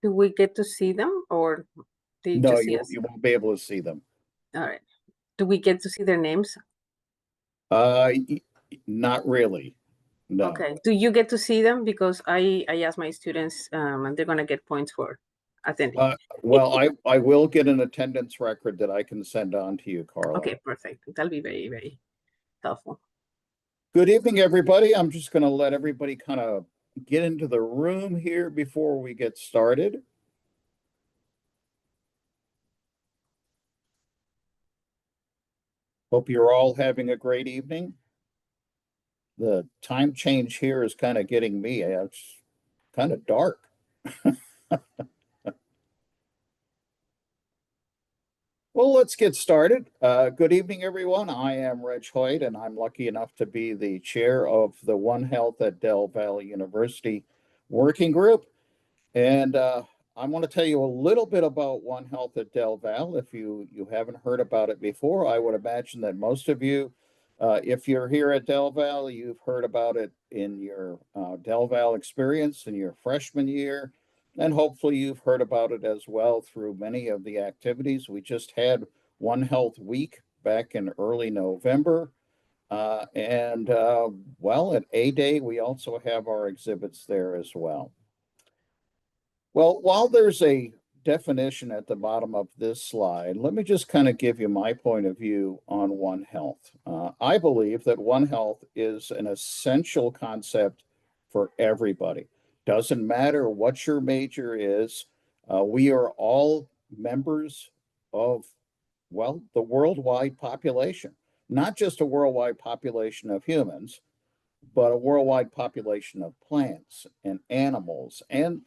Do we get to see them or do you No, just see us? you won't be able to see them. All right. Do we get to see their names? Uh, y- Not really. No. Okay. Do you get to see them? Because I ask my students, and they're gonna get points for attending. Well, I will get an attendance record that I can send on to you, Carla. Okay, perfect. That'll be very, very helpful. Good evening, everybody. I'm just going to let everybody kind of get into the room here before we get started. Hope you're all having a great evening. The time change here is kind of getting me. It's kind of dark. Well, let's get started. Good evening, everyone. I am Reg Hoyt, and I'm lucky enough to be the chair of the One Health at Del Valle University Working Group. And I want to tell you a little bit about One Health at Del Valle. If you haven't heard about it before, I would imagine that most of you, if you're here at Del Valle, you've heard about it in your Del Valle experience in your freshman year. And hopefully you've heard about it as well through many of the activities. We just had One Health Week back in early November. Well, at A Day, we also have our exhibits there as well. Well, while there's a definition at the bottom of this slide, let me just kind of give you my point of view on One Health. I believe that One Health is an essential concept for everybody. Doesn't matter what your major is, we are all members of, well, the worldwide population, not just a worldwide population of humans, but a worldwide population of plants and animals and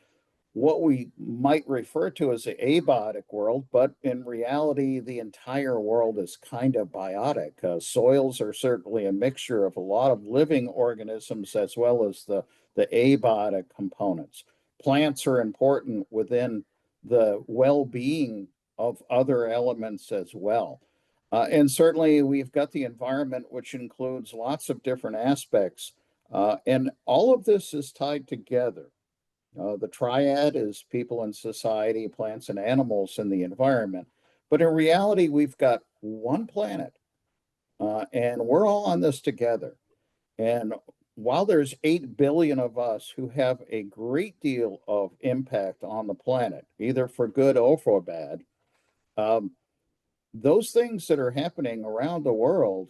what we might refer to as the abiotic world, but in reality, the entire world is kind of biotic. Soils are certainly a mixture of a lot of living organisms as well as the abiotic components. Plants are important within the well-being of other elements as well. And certainly we've got the environment, which includes lots of different aspects. And all of this is tied together. The triad is people and society, plants and animals, and the environment. But in reality, we've got one planet, and we're all on this together. And while there's 8 billion of us who have a great deal of impact on the planet, either for good or for bad, um, those things that are happening around the world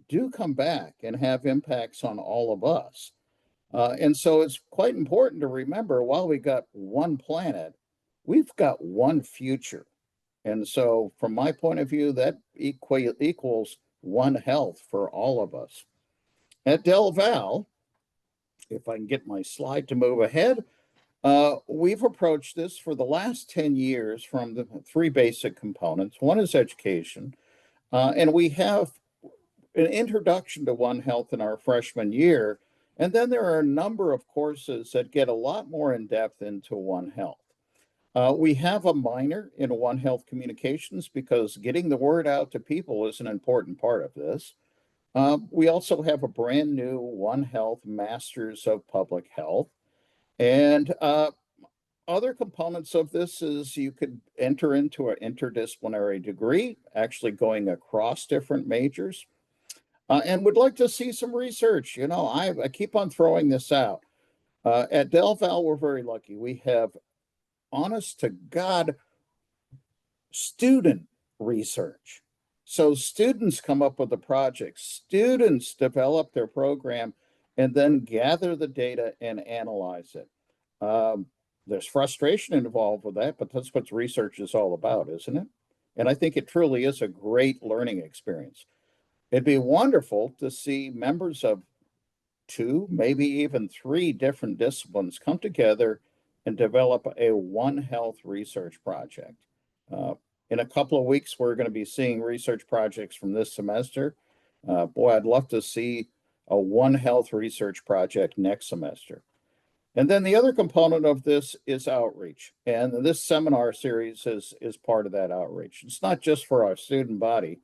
do come back and have impacts on all of us. And so it's quite important to remember while we got one planet, we've got one future. And so, from my point of view, that equals one health for all of us. At Del Val, if I can get my slide to move ahead, we've approached this for the last 10 years from the three basic components. One is education, and we have an introduction to One Health in our freshman year. And then there are a number of courses that get a lot more in depth into One Health. We have a minor in One Health Communications because getting the word out to people is an important part of this. We also have a brand new One Health Masters of Public Health. And other components of this is you could enter into an interdisciplinary degree, actually going across different majors. And would like to see some research. You know, I keep on throwing this out. At Del Val, we're very lucky. We have honest to God student research. So students come up with the project, students develop their program, and then gather the data and analyze it. There's frustration involved with that, but that's what research is all about, isn't it? And I think it truly is a great learning experience. It'd be wonderful to see members of two, maybe even three different disciplines come together and develop a One Health research project. Uh, in a couple of weeks, we're going to be seeing research projects from this semester. Boy, I'd love to see a One Health research project next semester. And then the other component of this is outreach. And this seminar series is part of that outreach. It's not just for our student body,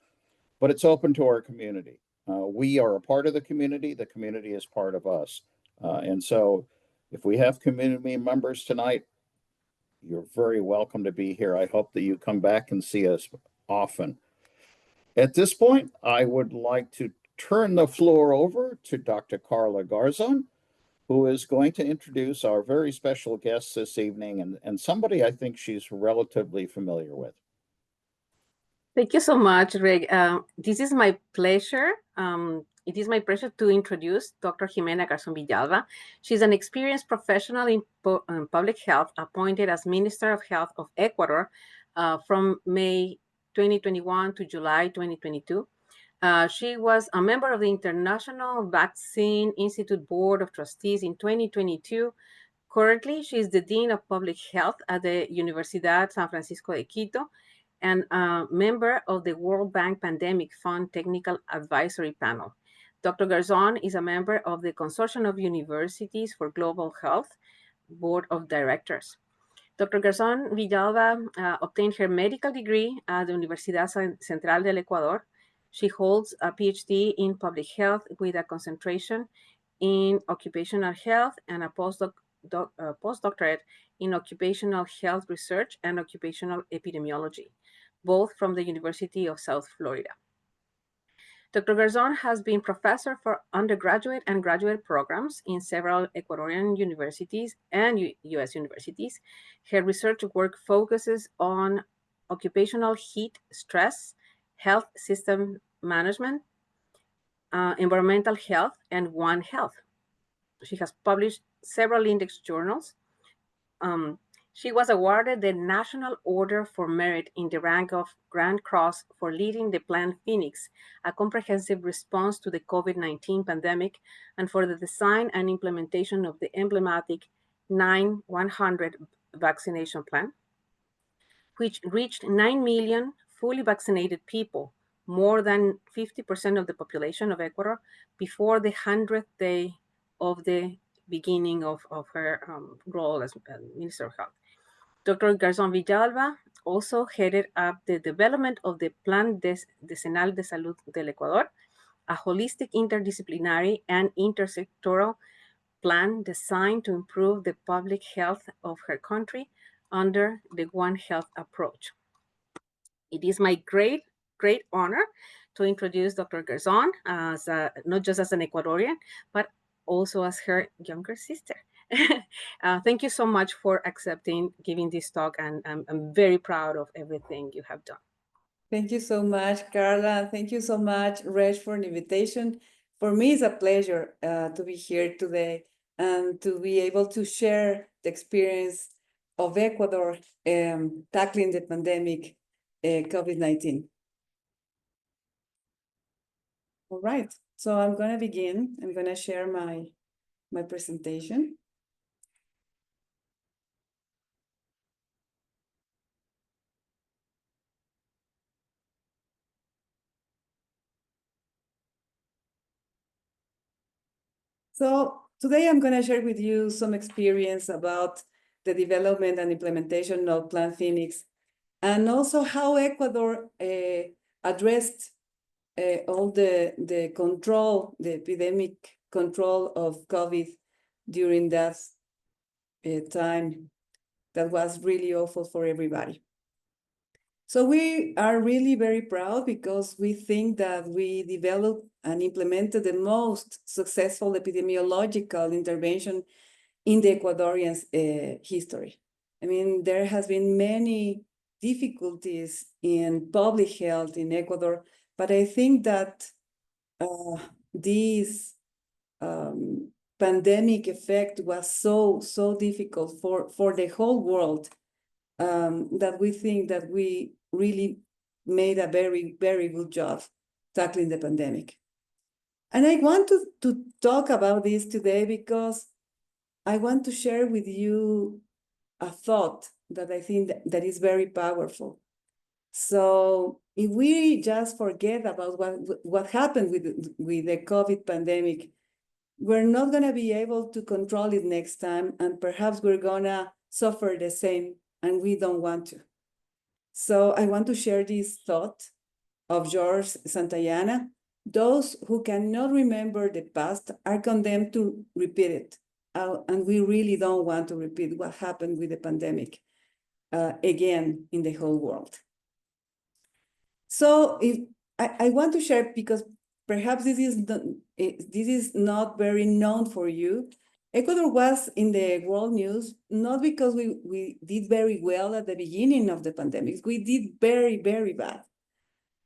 but it's open to our community. We are a part of the community is part of us. And so if we have community members tonight, you're very welcome to be here. I hope that you come back and see us often. At this point, I would like to turn the floor over to Dr. Carla Garzon, who is going to introduce our very special guest this evening and somebody I think she's relatively familiar with. Thank you so much, Greg. This is my pleasure. It is my pleasure to introduce Dr. Ximenia Garzon-Villalba. She's an experienced professional in public health, appointed as Minister of Health of Ecuador from May 2021 to July 2022. She was a member of the International Vaccine Institute Board of Trustees in 2022. Currently, she is the Dean of Public Health at the Universidad San Francisco de Quito and a member of the World Bank Pandemic Fund Technical Advisory Panel. Dr. Garzon is a member of the Consortium of Universities for Global Health Board of Directors. Dr. Garzon-Villalba obtained her medical degree at the Universidad Central del Ecuador. She holds a PhD in public health with a concentration in occupational health and a postdoctorate in occupational health research and occupational epidemiology, both from the University of South Florida. Dr. Garzon has been professor for undergraduate and graduate programs in several Ecuadorian universities and U.S. universities. Her research work focuses on occupational heat stress, health system management, environmental health, and One Health. She has published several index journals. She was awarded the National Order for Merit in the rank of Grand Cross for leading the Plan Fenix, a comprehensive response to the COVID-19 pandemic, and for the design and implementation of the emblematic 9-100 vaccination plan, which reached 9 million fully vaccinated people, more than 50% of the population of Ecuador, before the 100th day of the beginning of her role as Minister of Health. Dr. Garzon-Villalba also headed up the development of the Plan Decenal de Salud del Ecuador, a holistic, interdisciplinary, and intersectoral plan designed to improve the public health of her country under the One Health approach. It is my great honor to introduce Dr. Garzon as not just as an Ecuadorian, but also as her younger sister. Thank you so much for accepting giving this talk, and I'm very proud of everything you have done. Thank you so much, Carla. Thank you so much, Reg, for the invitation. For me, it's a pleasure to be here today and to be able to share the experience of Ecuador tackling the pandemic, COVID-19. All right, so I'm going to begin. I'm going to share my presentation. So today I'm going to share with you some experience about the development and implementation of Plan Fenix, and also how Ecuador addressed all the control, the epidemic control of COVID during that time that was really awful for everybody. So we are really very proud because we think that we developed and implemented the most successful epidemiological intervention in the Ecuadorian history. I mean, there has been many difficulties in public health in Ecuador, but I think that this pandemic effect was so difficult for the whole world that we think that we really made a very good job tackling the pandemic. And I want to talk about this today because I want to share with you a thought that I think that is very powerful. So if we just forget about what happened with the COVID pandemic, we're not going to be able to control it next time, and perhaps we're going to suffer the same, and we don't want to. So I want to share this thought of George Santayana. Those who cannot remember the past are condemned to repeat it. And we really don't want to repeat what happened with the pandemic. again in the whole world. So if I want to share, because perhaps this is not very known for you. Ecuador was in the world news, not because we did very well at the beginning of the pandemic. We did very, very bad.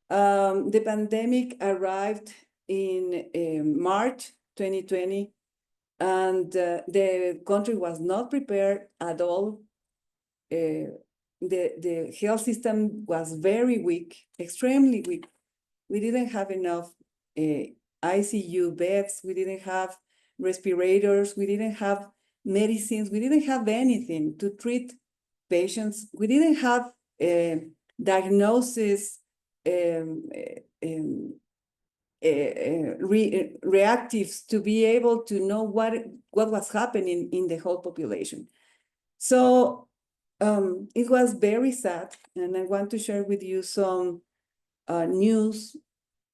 The pandemic arrived in March 2020, and the country was not prepared at all. The health system was very weak, extremely weak. We didn't have enough ICU beds. We didn't have respirators. We didn't have medicines. We didn't have anything to treat patients. We didn't have diagnosis, reactives to be able to know what was happening in the whole population. So it was very sad, and I want to share with you some news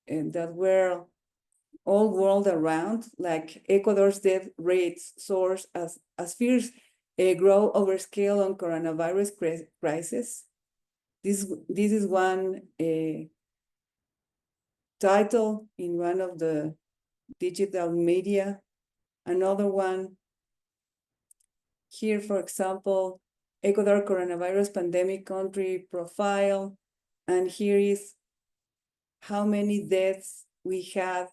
that were all world around, like Ecuador's death rates soars as fears grow over scale on coronavirus crisis. This is one title in one of the digital media. Another one here, for example, Ecuador coronavirus pandemic country profile, and here is how many deaths we had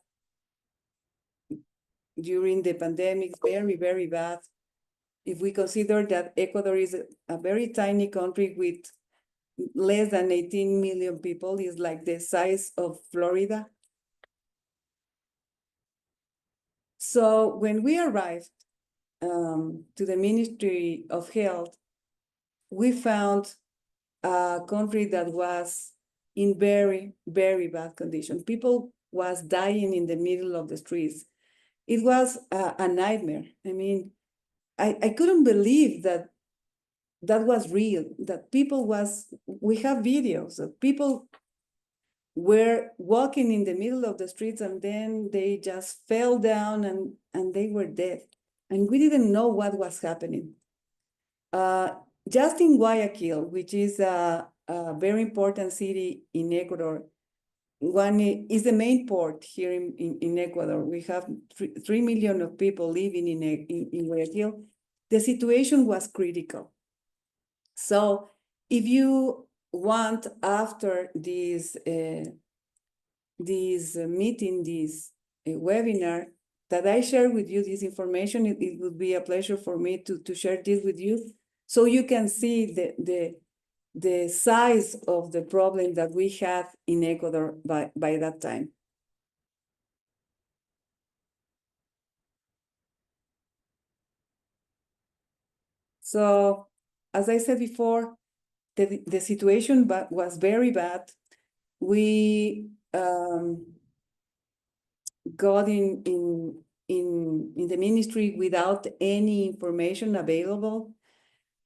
during the pandemic. Very, very bad. If we consider that Ecuador is a very tiny country with less than 18 million people, is like the size of Florida. So when we arrived to the Ministry of Health, we found a country that was in very, very bad condition. People was dying in the middle of the streets. It was a nightmare. I mean, I couldn't believe that was real, that we have videos of people were walking in the middle of the streets, and then they just fell down and they were dead. And we didn't know what was happening. Just in Guayaquil, which is a very important city in Ecuador, one is the main port here in Ecuador. We have 3 million of people living in Guayaquil. The situation was critical. So if you want, after this meeting, this webinar, that I share with you this information, it would be a pleasure for me to share this with you, so you can see the size of the problem that we had in Ecuador by that time. So, as I said before, the situation was very bad. We got in the ministry without any information available.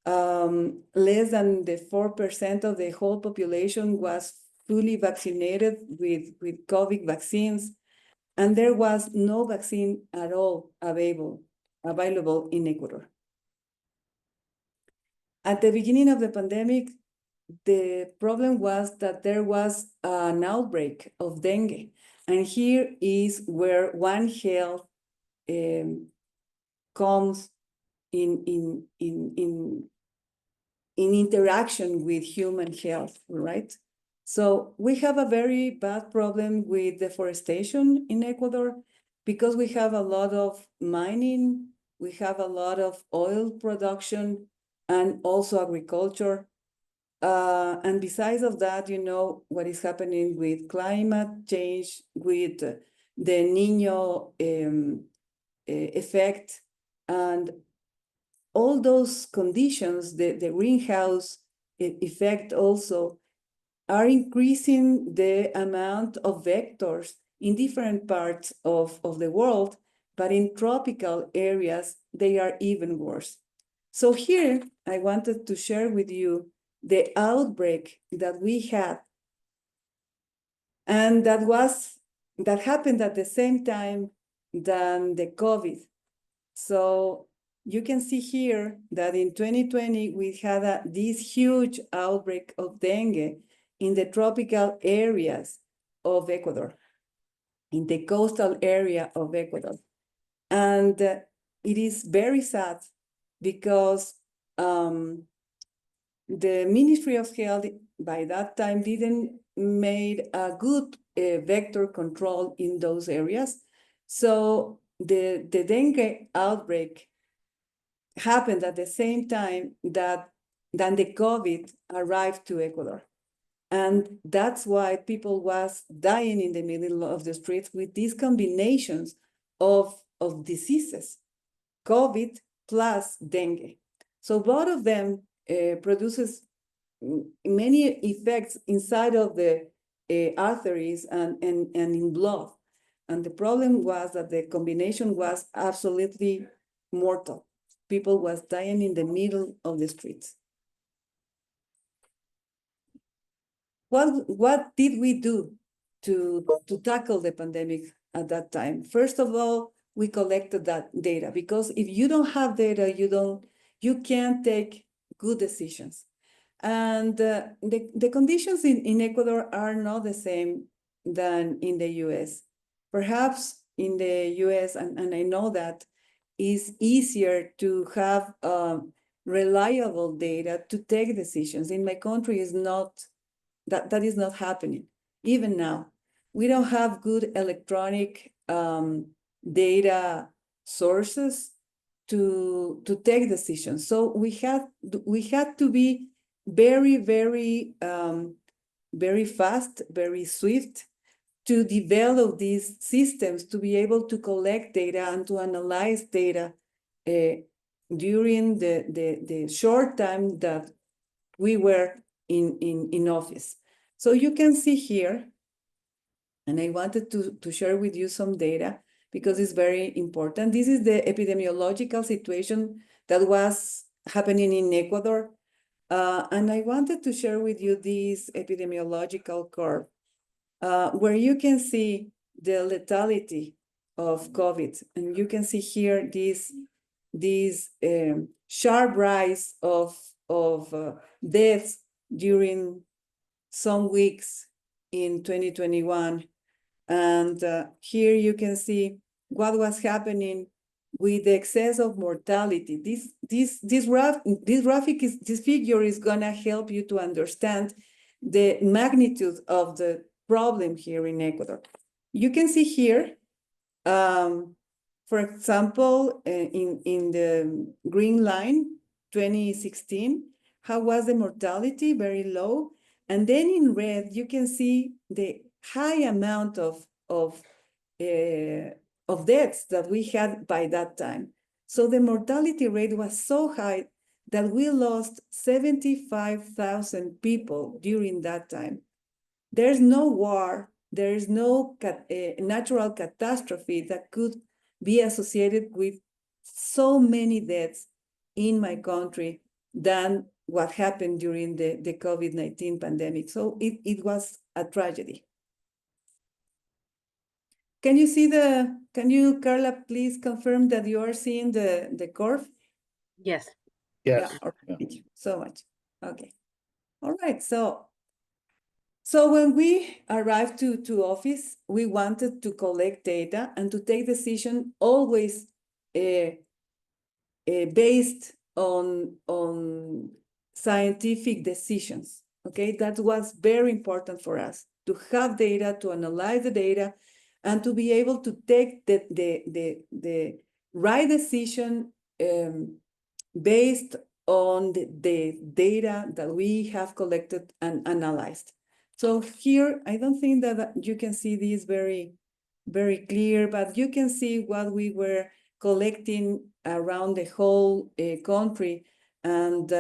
Less than the 4% of the whole population was fully vaccinated with COVID vaccines, and there was no vaccine at all available in Ecuador. At the beginning of the pandemic, the problem was that there was an outbreak of dengue, and here is where One Health comes in interaction with human health, right? So we have a very bad problem with deforestation in Ecuador, because we have a lot of mining, we have a lot of oil production, and also agriculture. And besides of that, you know what is happening with climate change, with the Niño effect, and all those conditions, the greenhouse effect also, are increasing the amount of vectors in different parts of the world, but in tropical areas, they are even worse. So here, I wanted to share with you the outbreak that we had, and that happened at the same time than the COVID. So you can see here that in 2020, we had this huge outbreak of dengue in the tropical areas of Ecuador, in the coastal area of Ecuador. And it is very sad because the Ministry of Health by that time didn't made a good vector control in those areas. So the dengue outbreak happened at the same time that the COVID arrived to Ecuador. And that's why people was dying in the middle of the streets with these combinations of diseases, COVID plus dengue. So both of them produces many effects inside of the arteries and in blood. And the problem was that the combination was absolutely mortal. People was dying in the middle of the streets. What did we do to tackle the pandemic at that time? First of all, we collected that data, because if you don't have data, you can't take good decisions. And the conditions in Ecuador are not the same than in the US. Perhaps in the US, and I know that, is easier to have reliable data to take decisions. In my country, is not that is not happening. Even now, we don't have good electronic data sources to take decisions. So we had to be very fast, very swift to develop these systems to be able to collect data and to analyze data during the short time that we were in office. So you can see here, and I wanted to share with you some data because it's very important. This is the epidemiological situation that was happening in Ecuador. And I wanted to share with you this epidemiological curve where you can see the lethality of COVID. And you can see here this sharp rise of deaths during some weeks in 2021. And here you can see what was happening with the excess of mortality. This figure is gonna help you to understand the magnitude of the problem here in Ecuador. You can see here, for example, in the green line, 2016, how was the mortality? Very low. And then in red, you can see the high amount of deaths that we had by that time. So the mortality rate was so high that we lost 75,000 people during that time. There's no war, there is no natural catastrophe that could be associated with so many deaths in my country than what happened during the COVID-19 pandemic. So it was a tragedy. Can you, Carla, please confirm that you are seeing the curve? Yes. Yes. Yeah, thank you so much. Okay. All right. So when we arrived to office, we wanted to collect data and to take decision always based on scientific decisions. Okay, that was very important for us, to have data, to analyze the data, and to be able to take the right decision based on the data that we have collected and analyzed. So here, I don't think that you can see this very clear, but you can see what we were collecting around the whole country. And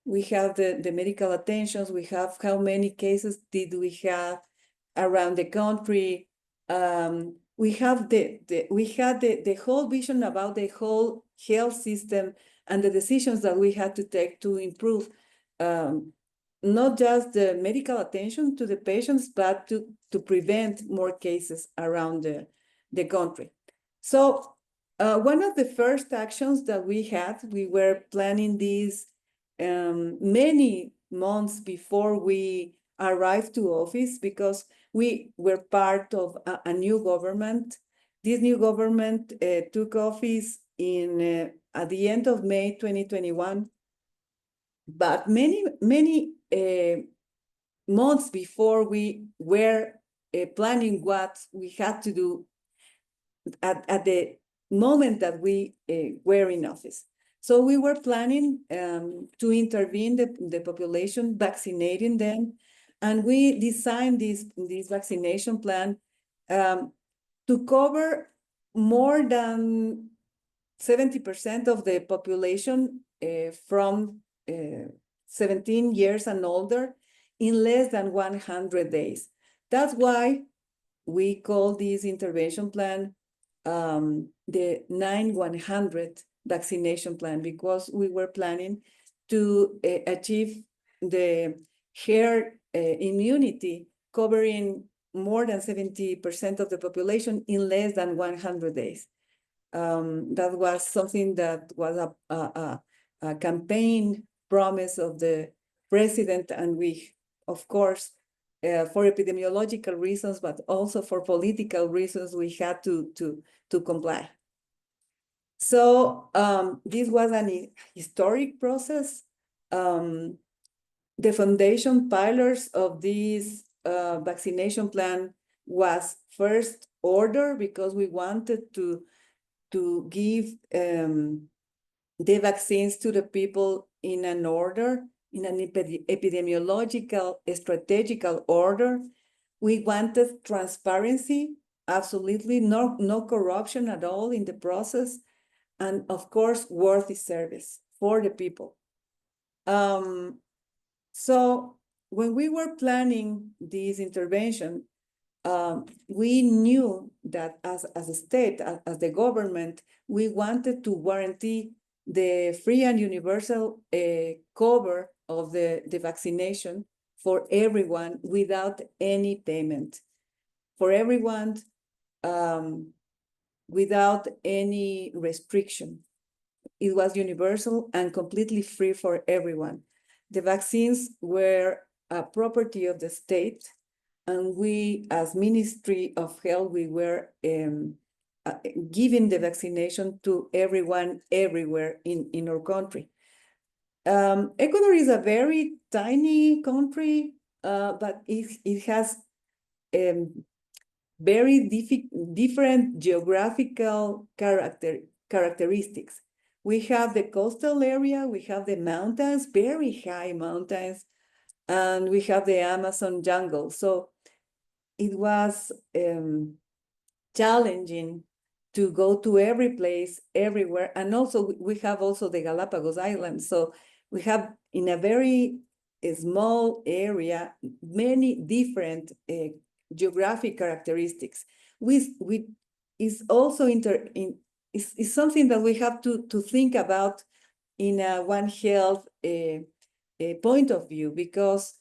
we have the medical attentions, we have how many cases did we have around the country. We have the whole vision about the whole health system and the decisions that we had to take to improve not just the medical attention to the patients, but to prevent more cases around the country. So One of the first actions that we were planning this many months before we arrived to office, because we were part of a new government. This new government took office at the end of May 2021. But many months before, we were planning what we had to do at the moment that we were in office. So we were planning to intervene the population, vaccinating them, and we designed this vaccination plan to cover more than 70% of the population from 17 years and older in less than 100 days. That's why we call this intervention plan the 9-100 vaccination plan, because we were planning to achieve the herd immunity covering more than 70% of the population in less than 100 days. That was something that was a campaign promise of the president, and we, of course, for epidemiological reasons, but also for political reasons, we had to comply. So this was an historic process. The foundation pillars of this vaccination plan was first order, because we wanted to give the vaccines to the people in an order, in an epidemiological, strategical order. We wanted transparency, absolutely, no corruption at all in the process, and of course, worthy service for the people. So when we were planning this intervention, we knew that as a state, as the government, we wanted to guarantee the free and universal cover of the vaccination for everyone without any payment, for everyone without any restriction. It was universal and completely free for everyone. The vaccines were a property of the state, and we, as Ministry of Health, we were giving the vaccination to everyone, everywhere in our country. Ecuador is a very tiny country, but it has very different geographical characteristics. We have the coastal area, we have the mountains, very high mountains, and we have the Amazon jungle. So it was challenging to go to every place, everywhere. And also we have also the Galapagos Islands. So we have, in a very small area, many different geographic characteristics. Is also is something that we have to think about in a One Health point of view, because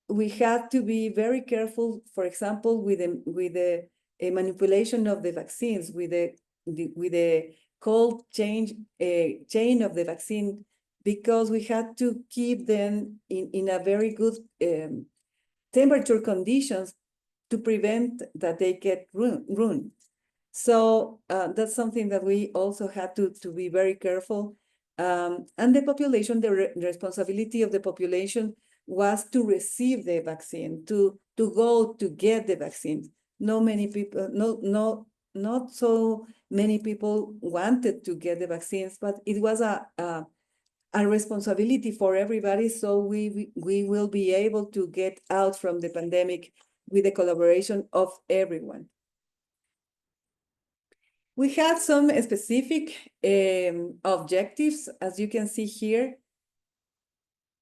we have to be very careful, for example, with the manipulation of the vaccines, with the cold chain of the vaccine, because we had to keep them in a very good temperature conditions to prevent that they get ruined. So that's something that we also had to be very careful. And the population, the responsibility of the population was to receive the vaccine, to go to get the vaccine. Not so many people wanted to get the vaccines, but it was a responsibility for everybody. So we will be able to get out from the pandemic with the collaboration of everyone. We had some specific objectives, as you can see here.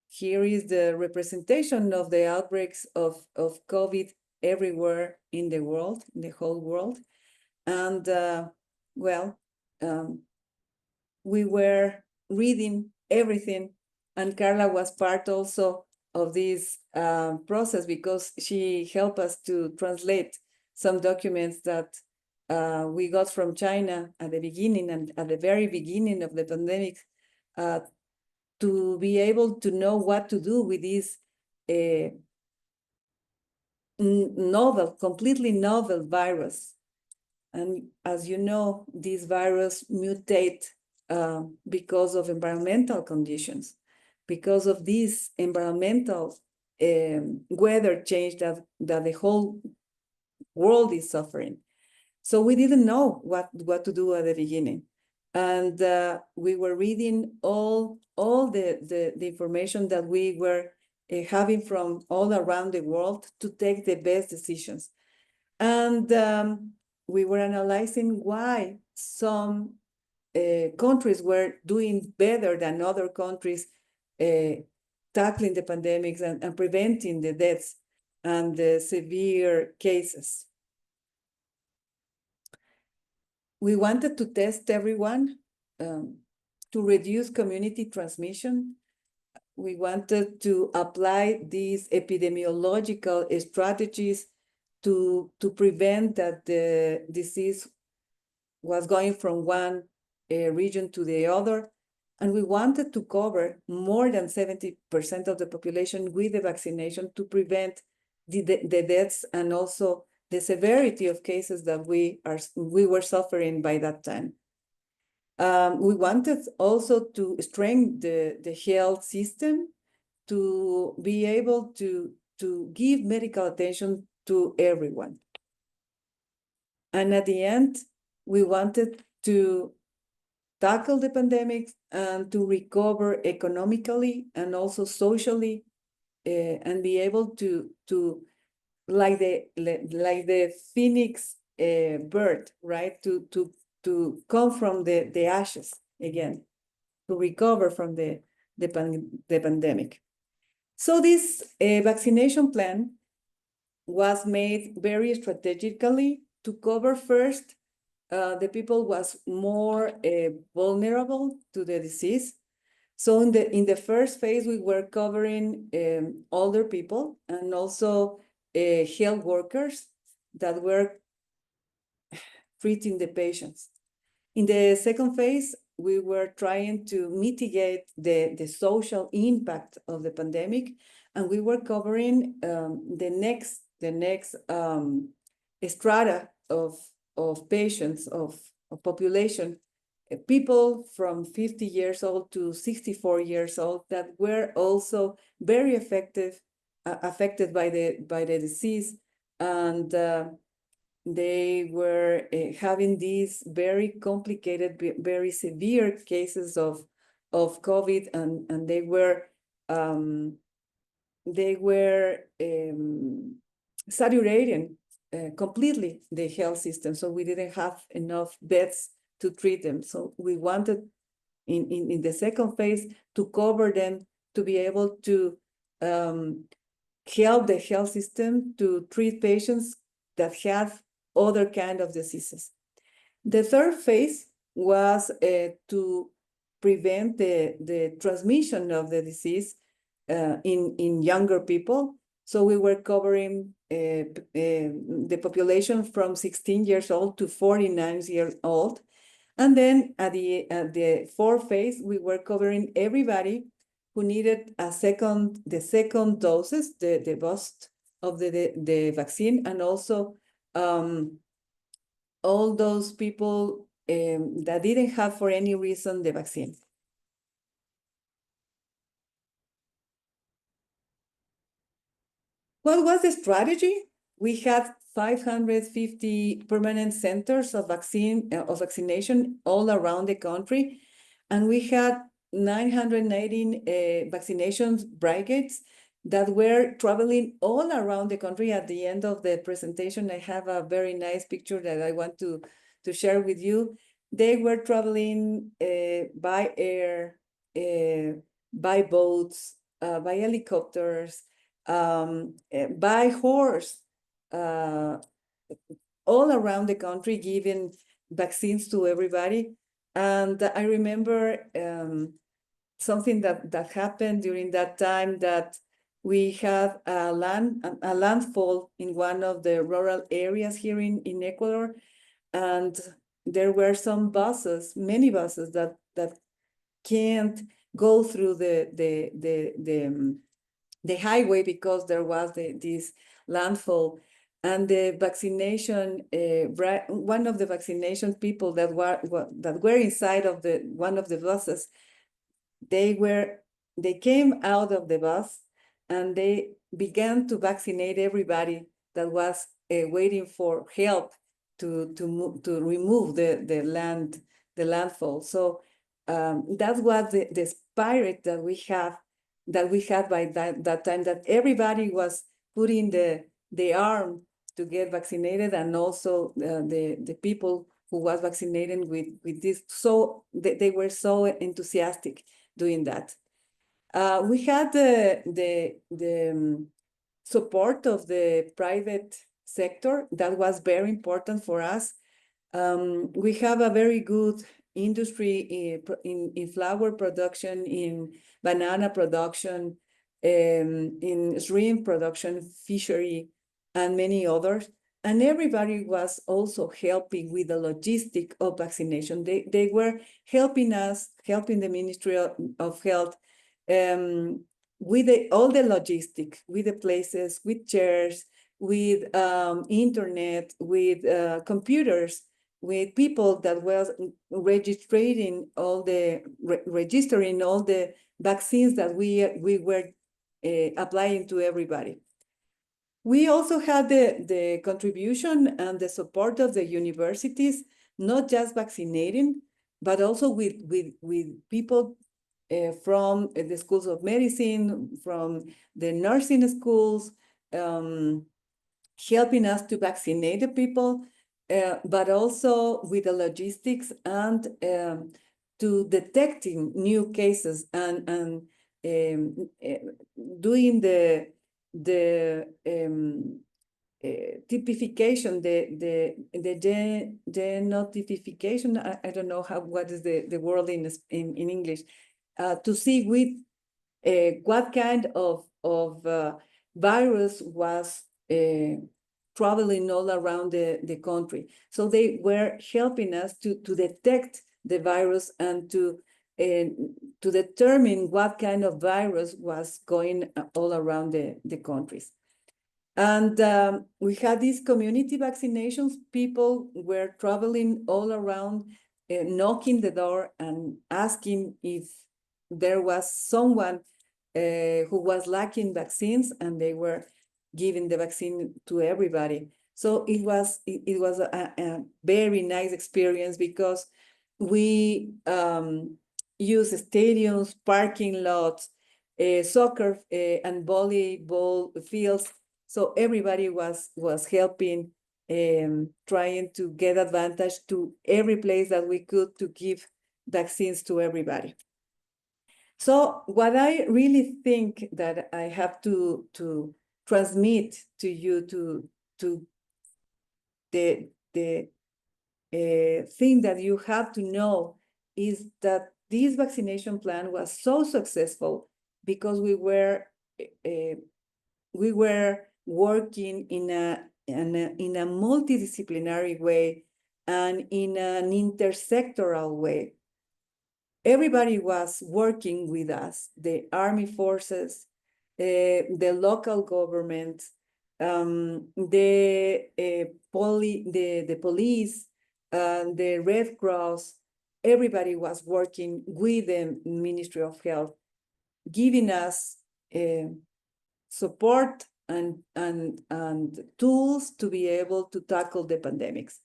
Here is the representation of the outbreaks of COVID everywhere in the world, in the whole world. And we were reading everything, and Carla was part also of this process, because she helped us to translate some documents that we got from China at the beginning and at the very beginning of the pandemic, to be able to know what to do with this novel, completely novel virus. And as you know, this virus mutate because of environmental conditions, because of this environmental weather change that the whole world is suffering. So we didn't know what to do at the beginning. And we were reading all the information that we were having from all around the world to take the best decisions. And we were analyzing why some countries were doing better than other countries tackling the pandemics and preventing the deaths and the severe cases. We wanted to test everyone to reduce community transmission. We wanted to apply these epidemiological strategies to prevent that the disease was going from one region to the other. And we wanted to cover more than 70% of the population with the vaccination to prevent the deaths and also the severity of cases that we were suffering by that time. We wanted also to strengthen the health system to be able to give medical attention to everyone. And at the end, we wanted to tackle the pandemic and to recover economically and also socially, and be able to like the Phoenix bird, right? To come from the ashes again, to recover from the pandemic. So this vaccination plan was made very strategically to cover first the people was more vulnerable to the disease. So in the first phase, we were covering older people and also health workers that were treating the patients. In the second phase, we were trying to mitigate the social impact of the pandemic, and we were covering the next strata of patients, of population, people from 50 years old to 64 years old that were also very affected by the disease, and they were having these very complicated, very severe cases of COVID, and they were saturating completely the health system. So we didn't have enough beds to treat them. So we wanted in the second phase to cover them, to be able to help the health system to treat patients that have other kind of diseases. The third phase was to prevent the transmission of the disease in younger people. So we were covering the population from 16 years old to 49 years old. And then at the fourth phase, we were covering everybody who needed the second doses, the boost of the vaccine, and also all those people that didn't have for any reason the vaccine. What was the strategy? We had 550 permanent centers of vaccination all around the country, and we had 918 vaccinations brigades that were traveling all around the country. At the end of the presentation, I have a very nice picture that I want to share with you. They were traveling by air, by boats, by helicopters, by horse, all around the country, giving vaccines to everybody. And I remember something that happened during that time, that we had a landfall in one of the rural areas here in Ecuador, and there were some buses, many buses that can't go through the highway because there was this landfall. And the vaccination, one of the vaccination people that were inside of one of the buses, they came out of the bus and they began to vaccinate everybody that was waiting for help to remove the landfall. So that was the spirit that we had by that time, that everybody was putting the arm to get vaccinated, and also the people who was vaccinated with this. So they were so enthusiastic doing that. We had the support of the private sector that was very important for us. We have a very good industry in flower production, in banana production, in shrimp production, fishery, and many others. And everybody was also helping with the logistic of vaccination. They were helping us, helping the Ministry of Health with all the logistic, with the places, with chairs, with internet, with computers, with people that was registering all the vaccines that we were applying to everybody. We also had the contribution and the support of the universities, not just vaccinating, but also with people from the schools of medicine, from the nursing schools, helping us to vaccinate the people, but also with the logistics and to detecting new cases and doing the typification, the genotification. I don't know what is the word in English, to see with what kind of virus was traveling all around the country. So they were helping us to detect the virus and to determine what kind of virus was going all around the countries. And we had these community vaccinations. People were traveling all around, knocking the door and asking if there was someone who was lacking vaccines, and they were giving the vaccine to everybody. So it was a very nice experience, because we use stadiums, parking lots, soccer and volleyball fields. So everybody was helping, trying to get advantage to every place that we could to give vaccines to everybody. So what I really think that I have to transmit to you, to the thing that you have to know, is that this vaccination plan was so successful because we were working in a multidisciplinary way and in an intersectoral way. Everybody was working with us, the army forces, the local government, the police, the Red Cross. Everybody was working with the Ministry of Health, giving us support and tools to be able to tackle the pandemics.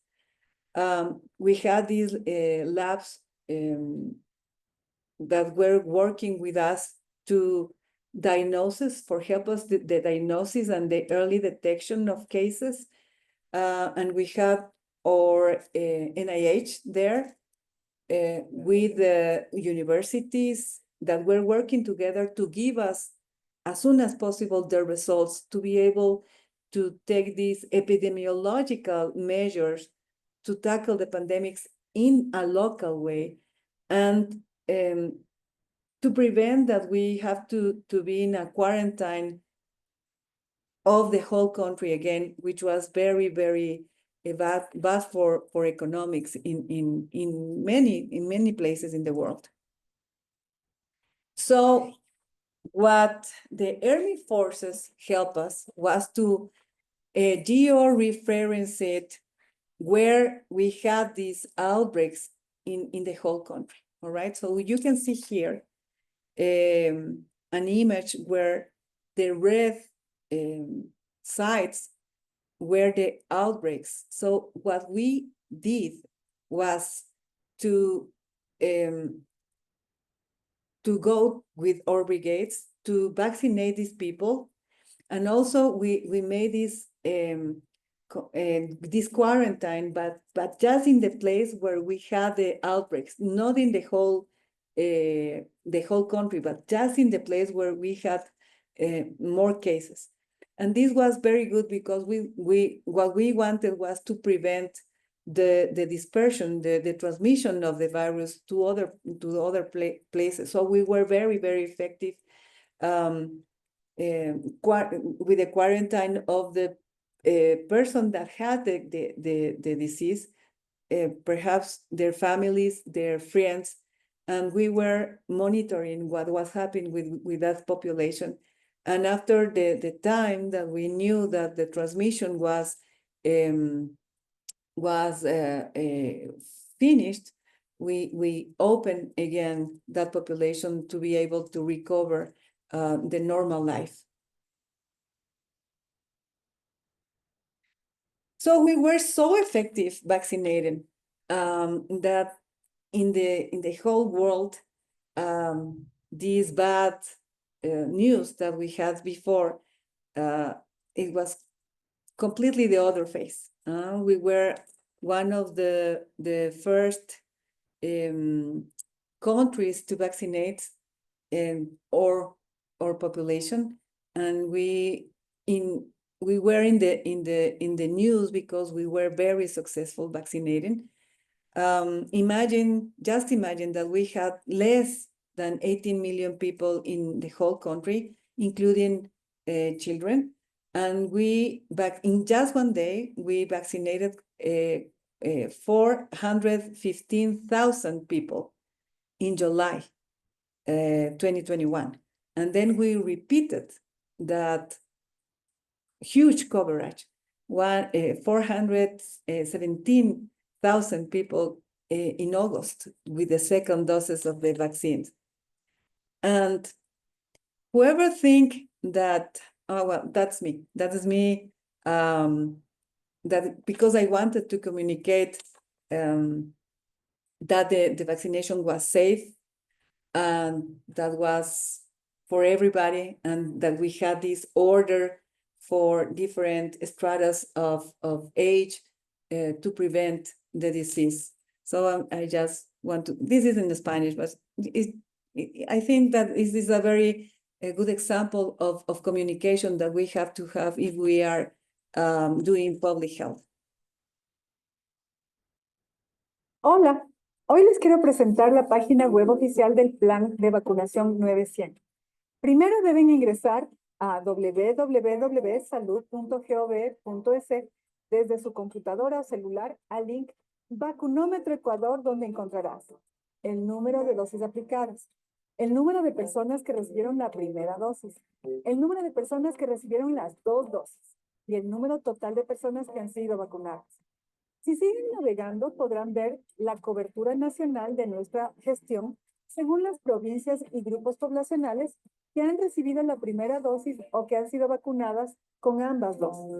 We had these labs that were working with us to help us the diagnosis and the early detection of cases. And we had our NIH there with the universities that were working together to give us, as soon as possible, the results, to be able to take these epidemiological measures to tackle the pandemics in a local way, and to prevent that we have to be in a quarantine of the whole country again, which was very, very bad for economics in many places in the world. So what the early forces help us was to geo-reference it where we had these outbreaks in the whole country, all right? So you can see here an image where the red sites were the outbreaks. So what we did was to go with our brigades to vaccinate these people. And also we made this quarantine, but just in the place where we had the outbreaks, not in the whole country, but just in the place where we had more cases. And this was very good because what we wanted was to prevent the dispersion, the transmission of the virus to other places. So we were very, very effective with the quarantine of the person that had the disease, perhaps their families, their friends, and we were monitoring what was happening with that population. And after the time that we knew that the transmission was finished, we opened again that population to be able to recover the normal life. So we were so effective vaccinating that in the whole world, these bad news that we had before, it was completely the other face. We were one of the first countries to vaccinate our population, and we were in the news because we were very successful vaccinating. Just imagine that we had less than 18 million people in the whole country, including children. And back in just one day, we vaccinated 415,000 people in July 2021. And then we repeated that huge coverage, 417,000 people in August with the second doses of the vaccines. And whoever think that, oh, well, that's me, that because I wanted to communicate that the vaccination was safe and that was for everybody, and that we had this order for different stratas of age to prevent the disease. So I just want to, this is in Spanish, but I think that this is a very good example of communication that we have to have if we are doing public health. Hola, hoy les quiero presentar la página web oficial del Plan de Vacunación 900. Primero deben ingresar a www.salud.gov.es desde su computadora o celular al link Vacunómetro Ecuador, donde encontrarás el número de dosis aplicadas, el número de personas que recibieron la primera dosis, el número de personas que recibieron las 2 dosis y el número total de personas que han sido vacunadas. Si siguen navegando, podrán ver la cobertura nacional de nuestra gestión según las provincias y grupos poblacionales que han recibido la primera dosis o que han sido vacunadas con ambas dosis.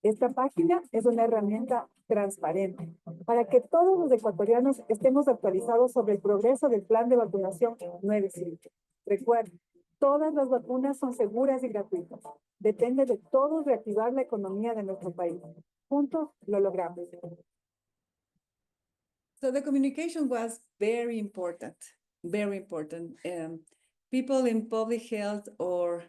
Esta página es una herramienta transparente para que todos los ecuatorianos estemos actualizados sobre el progreso del plan de vacunación 900. Recuerden, todas las vacunas son seguras y gratuitas. Depende de todos reactivar la economía de nuestro país. Juntos lo logramos. So the communication was very important, very important. People in public health or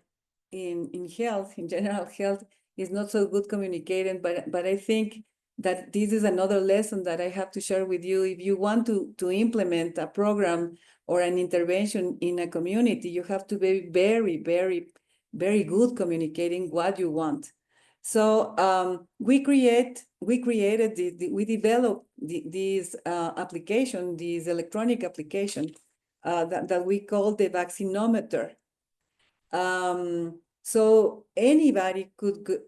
in health, in general health, is not so good communicating, but I think that this is another lesson that I have to share with you. If you want to implement a program or an intervention in a community, you have to be very, very, very good communicating what you want. So we developed this application, this electronic application that we call the vaccinometer. So anybody could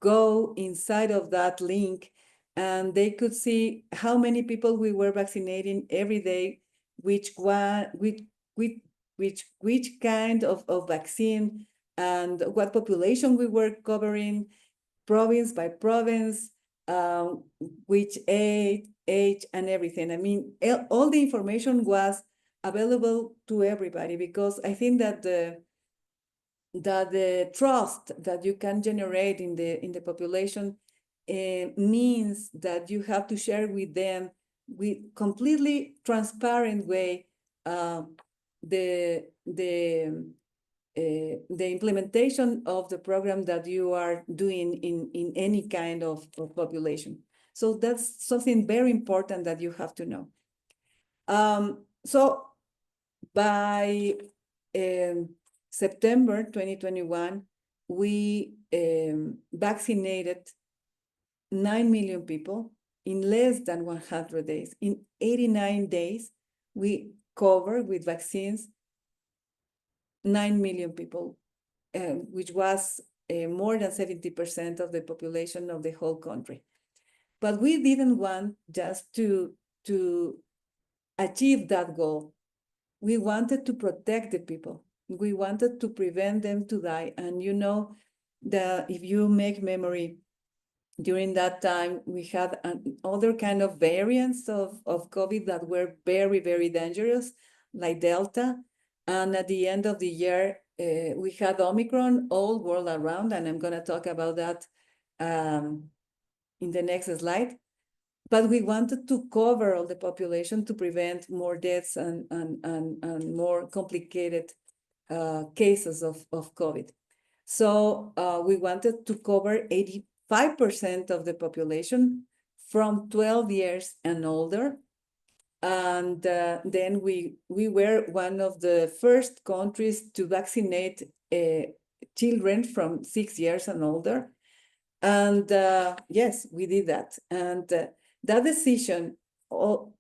go inside of that link, and they could see how many people we were vaccinating every day, which kind of vaccine, and what population we were covering, province by province, which age, and everything. I mean, all the information was available to everybody, because I think that the trust that you can generate in the population means that you have to share with them with completely transparent way the implementation of the program that you are doing in any kind of population. So that's something very important that you have to know. So by September 2021, we vaccinated 9 million people in less than 100 days. In 89 days, we covered with vaccines 9 million people, which was more than 70% of the population of the whole country. But we didn't want just to achieve that goal. We wanted to protect the people. We wanted to prevent them to die. And you know that if you make memory, during that time, we had other kind of variants of COVID that were very, very dangerous, like Delta. And at the end of the year, we had Omicron all world around, and I'm going to talk about that in the next slide. But we wanted to cover all the population to prevent more deaths and more complicated cases of COVID. So we wanted to cover 85% of the population from 12 years and older. And then we were one of the first countries to vaccinate children from 6 years and older. And yes, we did that. And that decision, of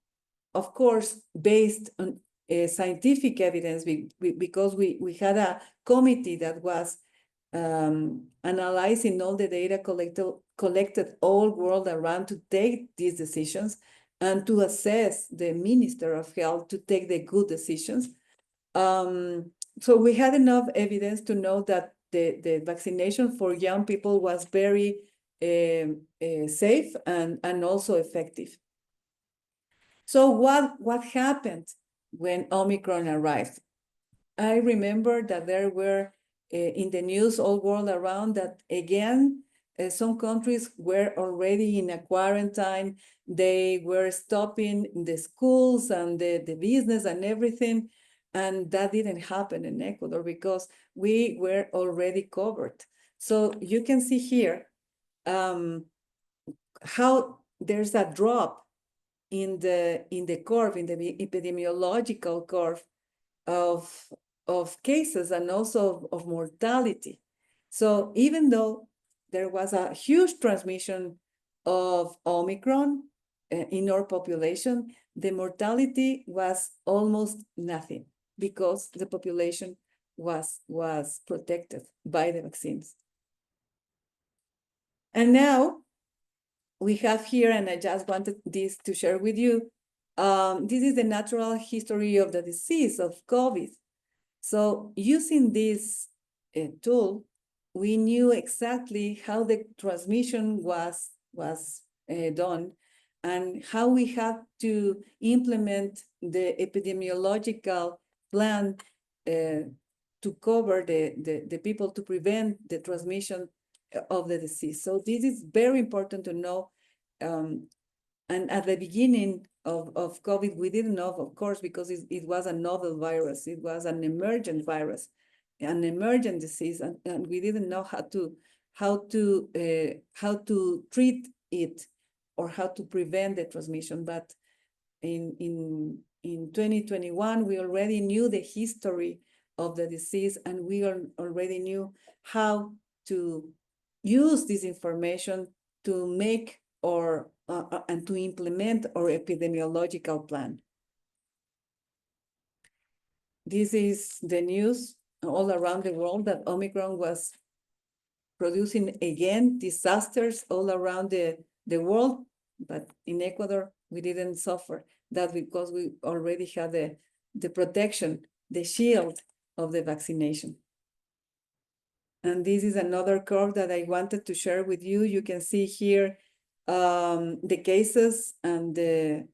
course, based on scientific evidence, because we had a committee that was analyzing all the data collected all world around to take these decisions and to assess the Minister of Health to take the good decisions. So we had enough evidence to know that the vaccination for young people was very safe and also effective. So what happened when Omicron arrived? I remember that there were in the news all world around that again, some countries were already in a quarantine. They were stopping the schools and the business and everything. And that didn't happen in Ecuador because we were already covered. So you can see here how there's a drop in the curve, in the epidemiological curve of cases and also of mortality. So even though there was a huge transmission of Omicron in our population, the mortality was almost nothing because the population was protected by the vaccines. And now we have here, and I just wanted this to share with you, this is the natural history of the disease of COVID. So using this tool, we knew exactly how the transmission was done and how we had to implement the epidemiological plan to cover the people to prevent the transmission of the disease. So this is very important to know. And at the beginning of COVID, we didn't know, of course, because it was a novel virus. It was an emergent virus, an emergent disease, and we didn't know how to treat it or how to prevent the transmission. But in 2021, we already knew the history of the disease, and we already knew how to use this information to make and to implement our epidemiological plan. This is the news all around the world that Omicron was producing again disasters all around the world, but in Ecuador, we didn't suffer that because we already had the protection, the shield of the vaccination. And this is another curve that I wanted to share with you. You can see here the cases and the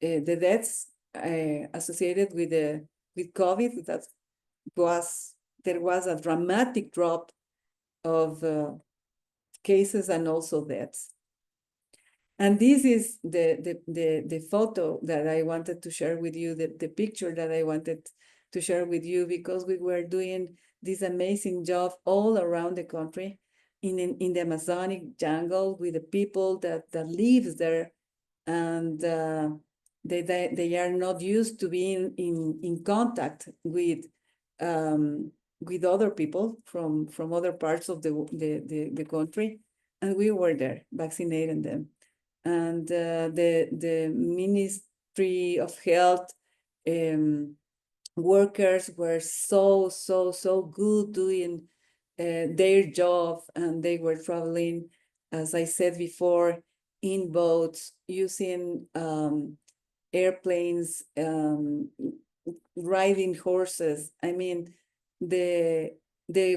deaths associated with COVID. There was a dramatic drop of cases and also deaths. And this is the photo that I wanted to share with you, the picture that I wanted to share with you, because we were doing this amazing job all around the country in the Amazonic jungle with the people that lives there, and they are not used to being in contact with other people from other parts of the country, and we were there vaccinating them. And the Ministry of Health workers were so good doing their job, and they were traveling, as I said before, in boats, using airplanes, riding horses. I mean, the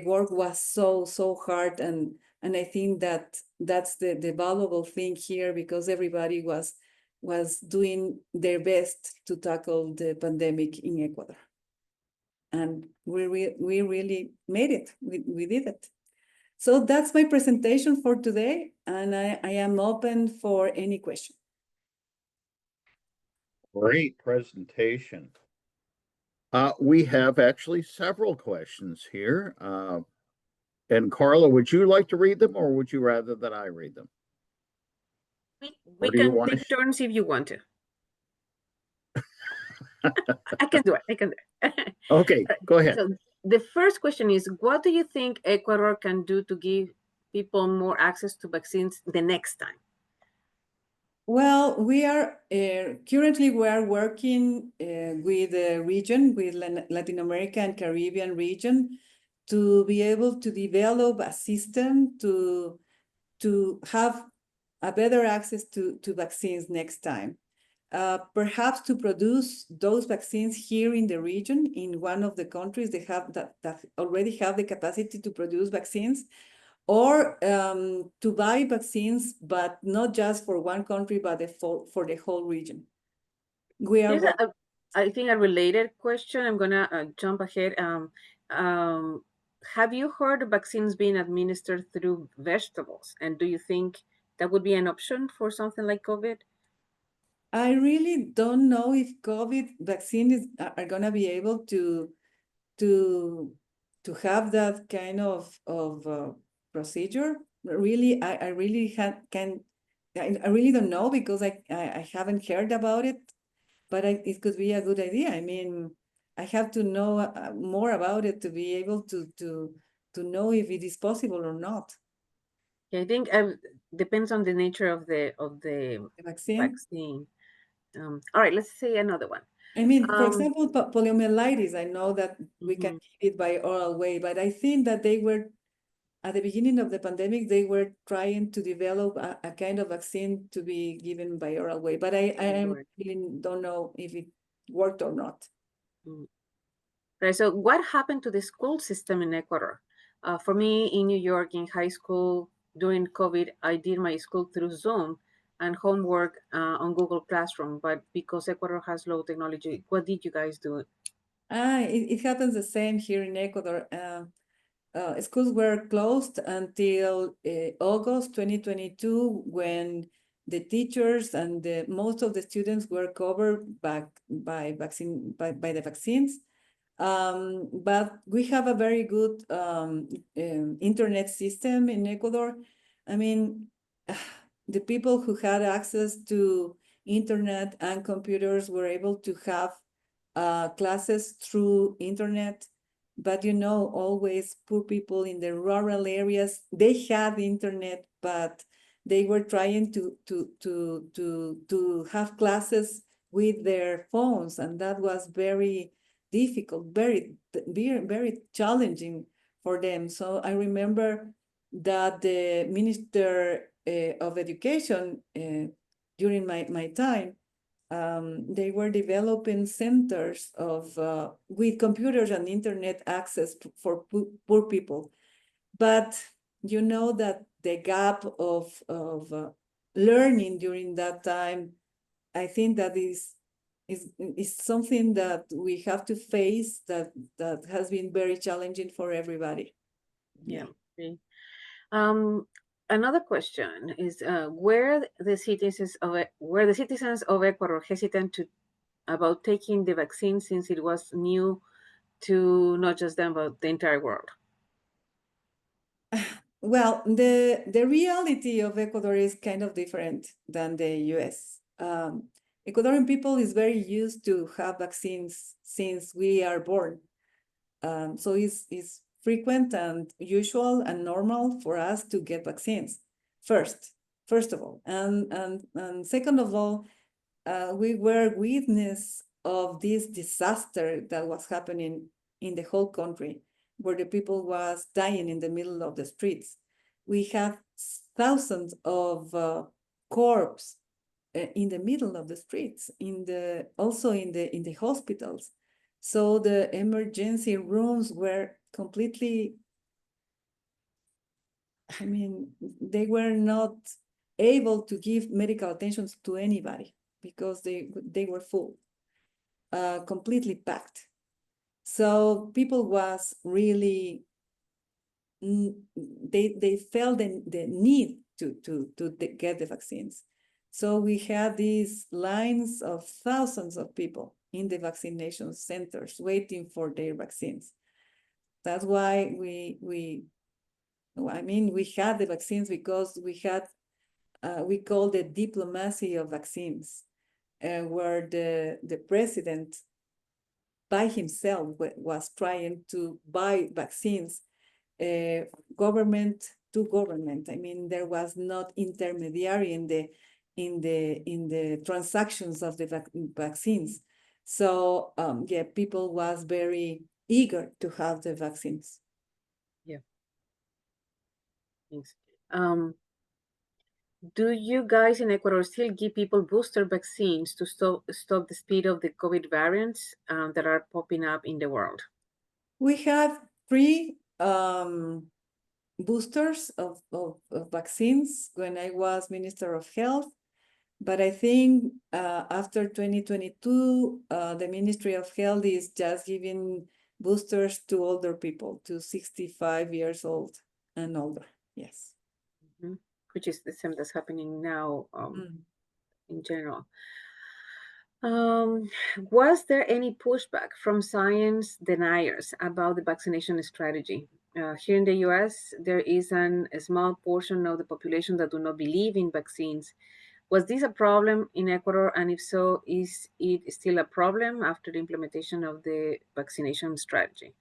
work was so hard, and I think that's the valuable thing here, because everybody was doing their best to tackle the pandemic in Ecuador. And we really made it. We did it. So that's my presentation for today, and I am open for any question. Great presentation. We have actually several questions here. And Carla, would you like to read them, or would you rather that I read them? We can take turns if you want to. I can do it. Okay, go ahead. So the first question is, what do you think Ecuador can do to give people more access to vaccines the next time? Well, we are currently working with the region, with Latin America and Caribbean region, to be able to develop a system to have a better access to vaccines next time. Perhaps to produce those vaccines here in the region, in one of the countries that already have the capacity to produce vaccines, or to buy vaccines, but not just for one country, but for the whole region. There's I think a related question. I'm gonna jump ahead. Have you heard of vaccines being administered through vegetables? And do you think that would be an option for something like COVID? I really don't know if COVID vaccines are gonna be able to have that kind of procedure. Really, I really I really don't know, because I haven't heard about it, but it could be a good idea. I mean, I have to know more about it to be able to know if it is possible or not. Yeah, I think depends on the nature of the vaccine. All right, let's say another one. I mean, for example, poliomyelitis, I know that we can give it by oral way, but I think that they were, at the beginning of the pandemic, they were trying to develop a kind of vaccine to be given by oral way, but I really don't know if it worked or not. Right, so what happened to the school system in Ecuador? For me, in New York, in high school, during COVID, I did my school through Zoom and homework on Google Classroom, but because Ecuador has low technology, what did you guys do? It happens the same here in Ecuador. Schools were closed until August 2022, when the teachers and most of the students were covered by the vaccines. But we have a very good internet system in Ecuador. I mean, the people who had access to internet and computers were able to have classes through internet. but you know, always poor people in the rural areas, they had internet, but they were trying to have classes with their phones, and that was very difficult, very challenging for them. So I remember that the Minister of Education during my time, they were developing centers of with computers and internet access for poor people. But you know that the gap of learning during that time, I think that is something that we have to face, that has been very challenging for everybody. Yeah. Okay. Another question is were the citizens of Ecuador hesitant about taking the vaccine since it was new to not just them but the entire world? Well, the reality of Ecuador is kind of different than the US. Ecuadorian people is very used to have vaccines since we are born. So it's frequent and usual and normal for us to get vaccines first of all. And second of all, we were witness of this disaster that was happening in the whole country, where the people was dying in the middle of the streets. We have thousands of corpses in the middle of the streets, also in the hospitals. So the emergency rooms were completely, I mean, they were not able to give medical attention to anybody because they were full, completely packed. So people was really, they felt the need to get the vaccines. So we had these lines of thousands of people in the vaccination centers waiting for their vaccines. That's why we had the vaccines, because we had, we call the diplomacy of vaccines, where the president by himself was trying to buy vaccines, government to government. I mean, there was not intermediary in the transactions of the vaccines. So yeah, people was very eager to have the vaccines. Yeah. Thanks. Do you guys in Ecuador still give people booster vaccines to stop the speed of the COVID variants that are popping up in the world? We have 3 boosters of vaccines when I was Minister of Health. But I think after 2022, the Ministry of Health is just giving boosters to older people, to 65 years old and older. Yes. Mm-hmm. Which is the same that's happening now in general. Was there any pushback from science deniers about the vaccination strategy? Here in the US, there is a small portion of the population that do not believe in vaccines. Was this a problem in Ecuador? And if so, is it still a problem after the implementation of the vaccination strategy?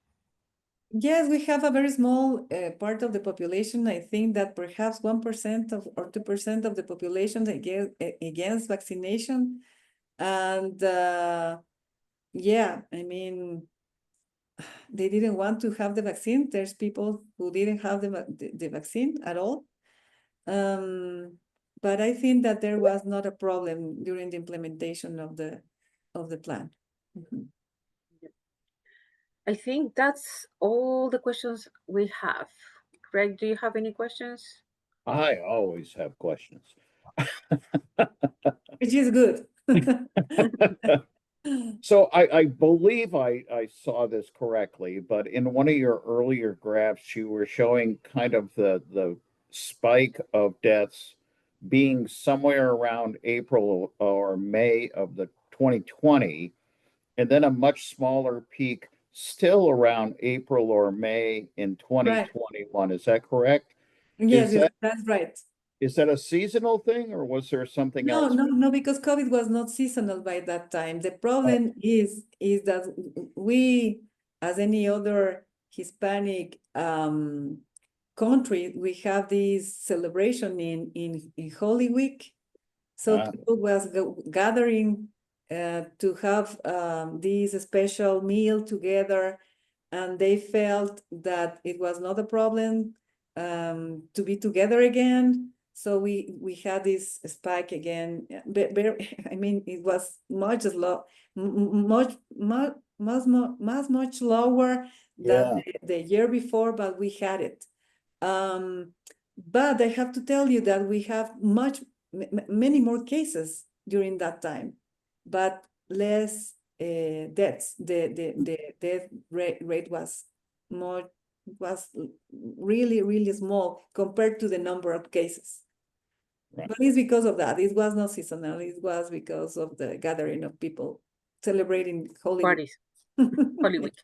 Yes, we have a very small part of the population. I think that perhaps 1% or 2% of the population against vaccination. And yeah, I mean, they didn't want to have the vaccine. There's people who didn't have the vaccine at all. But I think that there was not a problem during the implementation of the plan. Mm-hmm. I think that's all the questions we have. Greg, do you have any questions? I always have questions. Which is good. So I believe I saw this correctly, but in one of your earlier graphs, you were showing kind of the spike of deaths being somewhere around April or May of the 2020, and then a much smaller peak still around April or May in 2021. Is that correct? Yes, that's right. Is that a seasonal thing, or was there something else? No, because COVID was not seasonal by that time. The problem is that we, as any other Hispanic country, we have this celebration in Holy Week. So people was gathering to have this special meal together, and they felt that it was not a problem to be together again. So we had this spike again. I mean, it was much low, much lower than the year before, but we had it. But I have to tell you that we have many more cases during that time, but less deaths. The death rate was really small compared to the number of cases. Right. But it's because of that. It was not seasonal. It was because of the gathering of people celebrating Holy Parties. Holy Week.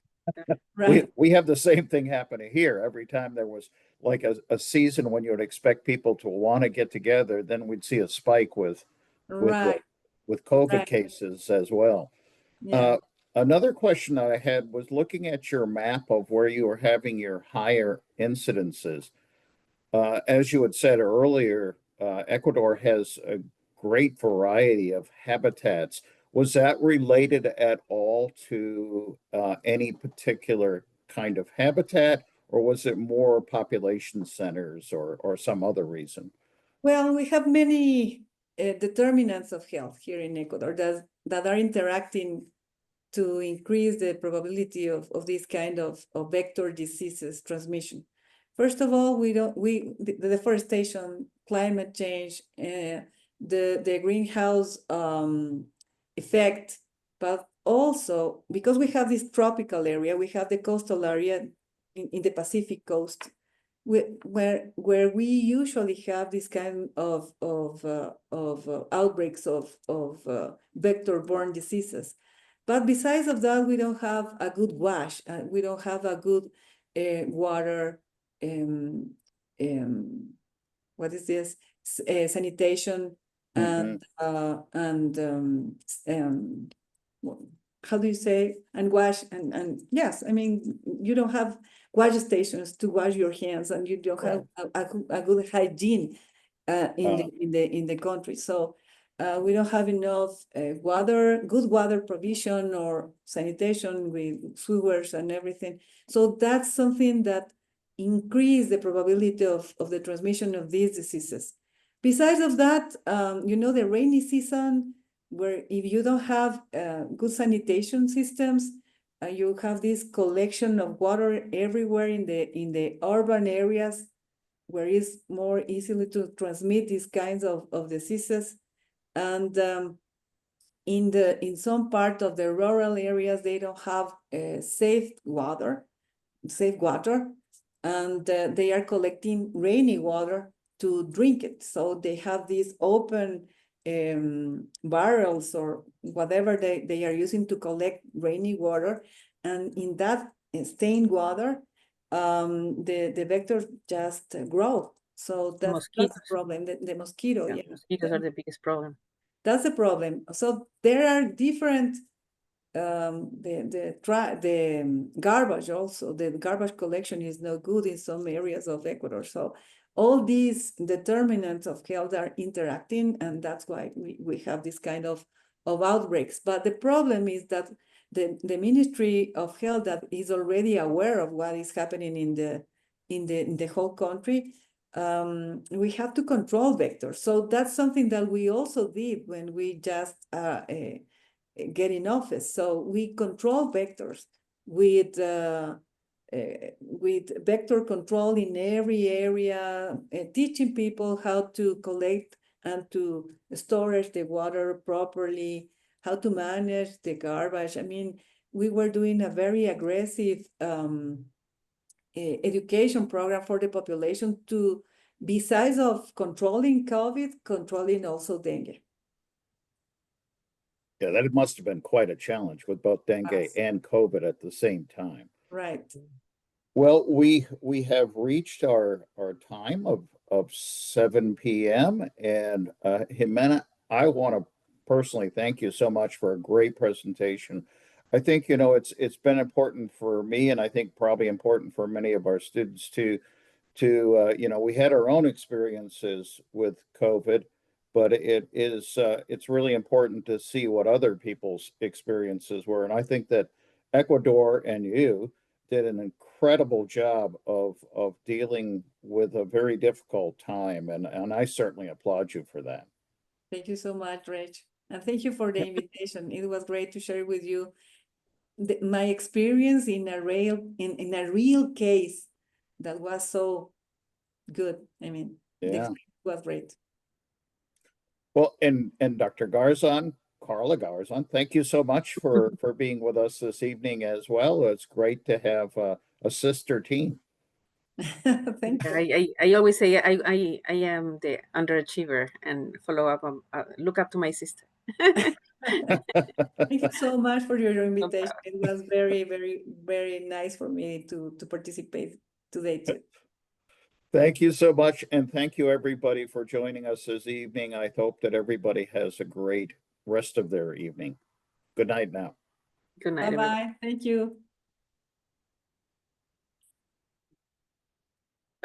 Right. We have the same thing happening here. Every time there was like a season when you would expect people to want to get together, then we'd see a spike with COVID cases as well. Yeah. Another question that I had was looking at your map of where you were having your higher incidences. As you had said earlier, Ecuador has a great variety of habitats. Was that related at all to any particular kind of habitat, or was it more population centers or some other reason? Well, we have many determinants of health here in Ecuador that are interacting to increase the probability of this kind of vector diseases transmission. First of all, the deforestation, climate change, the greenhouse effect, but also because we have this tropical area, we have the coastal area in the Pacific coast, where we usually have this kind of outbreaks of vector-borne diseases. But besides of that, we don't have a good wash. We don't have a good water. What is this? Sanitation and how do you say? And wash and yes, I mean you don't have wash stations to wash your hands, and you don't have a good hygiene in the country. So. We don't have enough good water provision or sanitation with sewers and everything. So that's something that increase the probability of the transmission of these diseases. Besides of that, the rainy season, where if you don't have good sanitation systems, you have this collection of water everywhere in the urban areas, where it's more easily to transmit these kinds of diseases. And in some part of the rural areas, they don't have safe water, and they are collecting rainy water to drink it. So they have these open barrels or whatever they are using to collect rainy water, and in that stained water, the vectors just grow. So that's the problem. The mosquito, mosquitoes are the biggest problem. That's the problem. So there are different the garbage also. The garbage collection is no good in some areas of Ecuador. So all these determinants of health are interacting, and that's why we have this kind of outbreaks. But the problem is that the Ministry of Health that is already aware of what is happening in the whole country. We have to control vectors. So that's something that we also did when we just get in office. So we control vectors with vector control in every area, teaching people how to collect and to storage the water properly, how to manage the garbage. I mean, we were doing a very aggressive education program for the population to, besides of controlling COVID, controlling also dengue. Yeah, that must have been quite a challenge with both dengue and COVID at the same time. Right. Well, we have reached our time of 7 p.m. And Ximena, I want to personally thank you so much for a great presentation I think, you know, it's been important for me, and I think probably important for many of our students to you know, we had our own experiences with COVID, but it's really important to see what other people's experiences were. And I think that Ecuador and you did an incredible job of dealing with a very difficult time, and I certainly applaud you for that. Thank you so much, Reg. And thank you for the invitation. It was great to share with you my experience in a real case that was so good. I mean, the Yeah. experience was great. Well, and Dr. Garzon, Carla Garzon, thank you so much for being with us this evening as well. It's great to have a sister team. Thank you. I always say I am the underachiever and follow up on look up to my sister. Thank you so much for your invitation. It was very, very, very nice for me to participate today too. Thank you so much, and thank you everybody for joining us this evening. I hope that everybody has a great rest of their evening. Good night now. Good night, everybody. Bye-bye. Thank you.